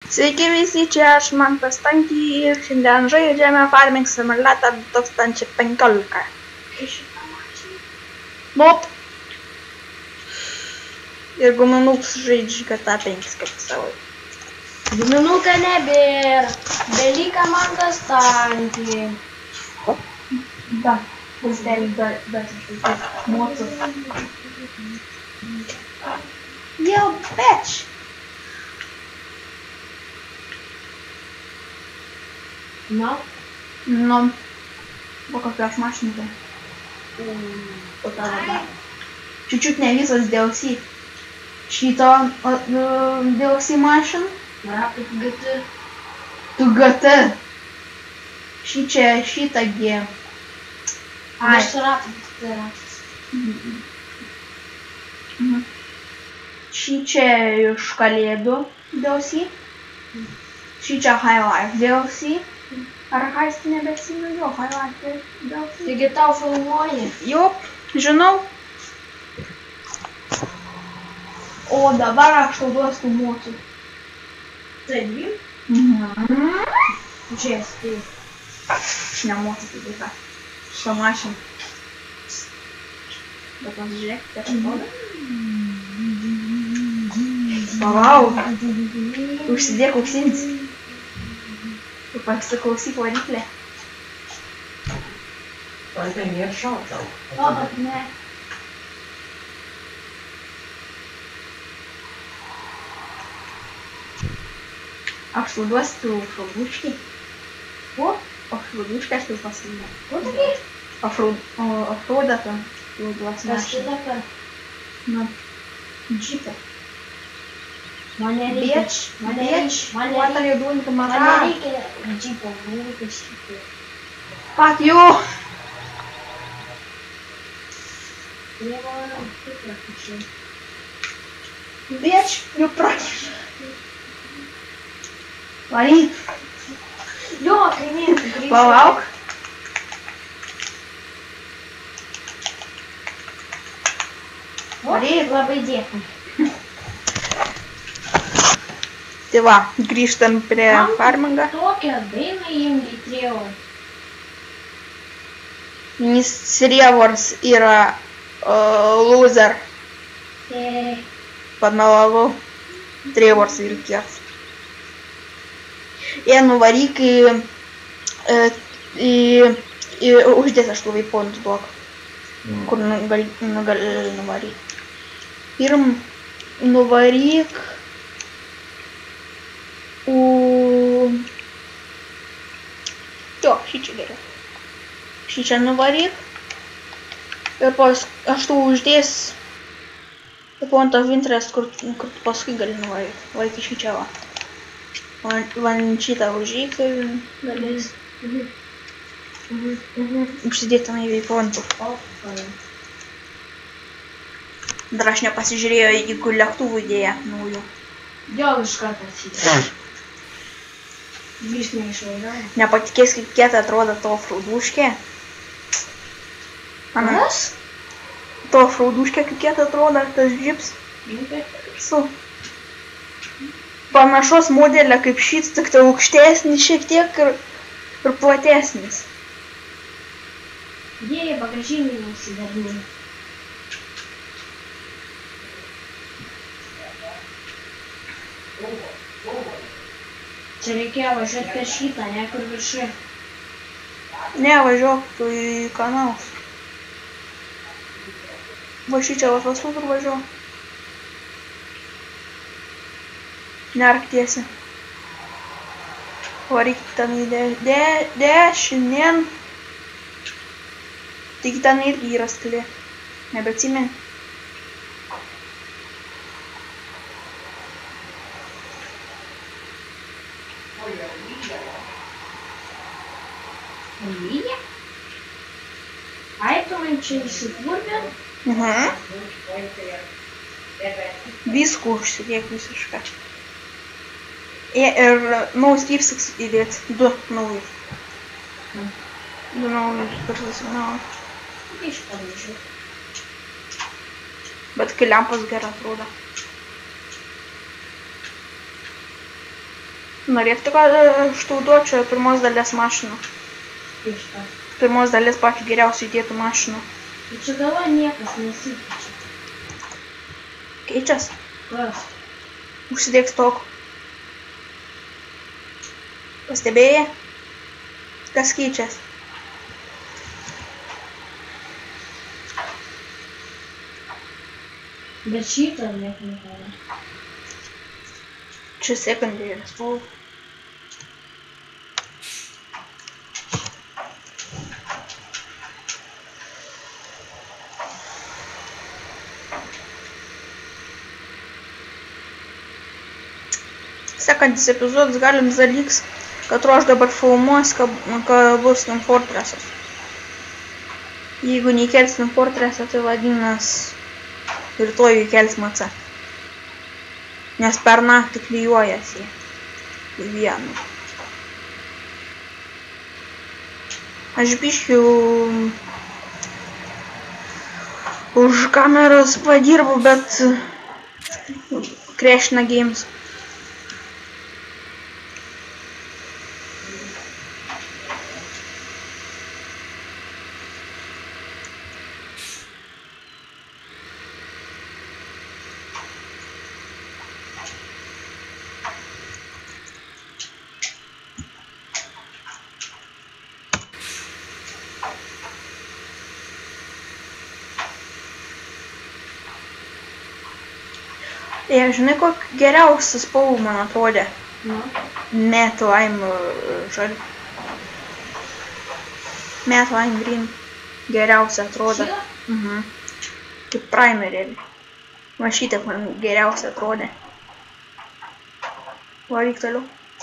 Sveiki visi, čia aš Mantas Tanky ir šiandien žaidžiame Farming Simulator 2015. Nup. Ir guminuks žaidži GTA 5 kaip savo. Guminuką nebėra, dalyką Mantas Tanky. Da, pusdėlį, bet mūsų. Yo, bitch! Nu? Nu, po kokios mašinukai. Po tavo dar. Чуть-чуть не visas DLC. Šito DLC mašin. Rapai GT. Tu GT. Šitą G. Aš su rapai GT ratas. Šį čia iš Kalėdų DLC. Šį čia High Life DLC. Ar Heist nebeatsimenu, jo, High Life DLC. Taigi tau filmuoji? Jo, žinau. O dabar aš tau duosiu mocu. Taip. Žies, tai. Aš nemocu tai vaiką. Šitą mašiną. Bet pasižiūrėk, kiek atrodo. Vau. Užsidėk ausinis. Tu pasiklausyk variklę. Man tai nėra šalta. O, bet ne. Aš tau duosiu šauduškį. O? Šauduškį aš tau pasiūlė. O, taigi? Offroadą tu duosi Kas mašiną. tada per? Nu, džipą. Man nereikia. Bitch, Man bitch, nereikia. Man what are nereikia. you doing to my Man car? nereikia džipo, man nereikia šitą. Fuck you! Dievo, kaip prakyčiai. Bitch, you prakiš. Varyk. Jo, kaimynų grįžti. Palauk. Varyk, labai dėkui. Tai va, grįžtam prie farmingo. Tokią dainą jiems įtrėjau. Nes Trevors yra loser. Pamelavau. Trevors vilkės. Jie nuvaryk į uždės aš labai pontų duok. Kur gali nuvaryk. Pirm nuvaryk Jo, šį čia geriau. Šį čia nuvaryk. Ir aš tau uždės point of interest, kur tu paskui gali nuvaryk. Varyk šį čia va. Van šitą užžyk ir galės. Užsidėt tenai veipontų. Dar aš nepasižiūrėjau, jeigu lėktuvų idėja naujų. Jo, iš karto šitą. Grįžt neišvažiuoju. Nepatikės, kaip kieta atrodo to frauduškė. Kas? To frauduškė, kaip kieta atrodo tas džips. Su panašos modelė kaip šits, tik tai aukštesnis šiek tiek ir platesnis. Jie bagažinį nusidarniai. Čia reikėjo važiuoti per šitą, ne kur viršai. Ne, važiuok tu į kanalus. Va šičia va tas kur važiuok. Nerk tiesi. Varyk ten į dešinėn. Taigi ten irgi yra skylė. Nebeatsimeni. Lyja? Ai, tu man čia įsipurvėm? Viskų užsidėk visiškai. Ir naujus lipstiks įdėt. 2 naujus. 2 naujus personažus. Iš pavyzdžių. Bet kai lempas gerai atrodo. Norėtų, kad aš tau duočiau pirmos dalies mašiną. Iš ką. Pirmos dalies pačių geriausių įdėtų mašinų. Ir čia galva niekas nesikeičia. Keičias? Kas? Užsidėk stokų. Pastebėjai? Kas keičias? Bet šitą nekinkalą. Čia sekundėris buvo. Sekantis epizodas galims dalyks, kad aš dabar filmuos, kad bus Team Fortressas. Jeigu neįkels Team Fortressą, tai vadinas rytoj įkelsim AC. Nes per naktį klijuojasi į vieną. Aš biškiu už kameros padirbu, bet Crashna Games. Ir žinai, kokį geriausią spalvą man atrodė? Matte Lime žali. Matte Lime Green geriausia atrodė. Kaip primerėlį. Va šitaip man geriausia atrodė. Varyk toliau.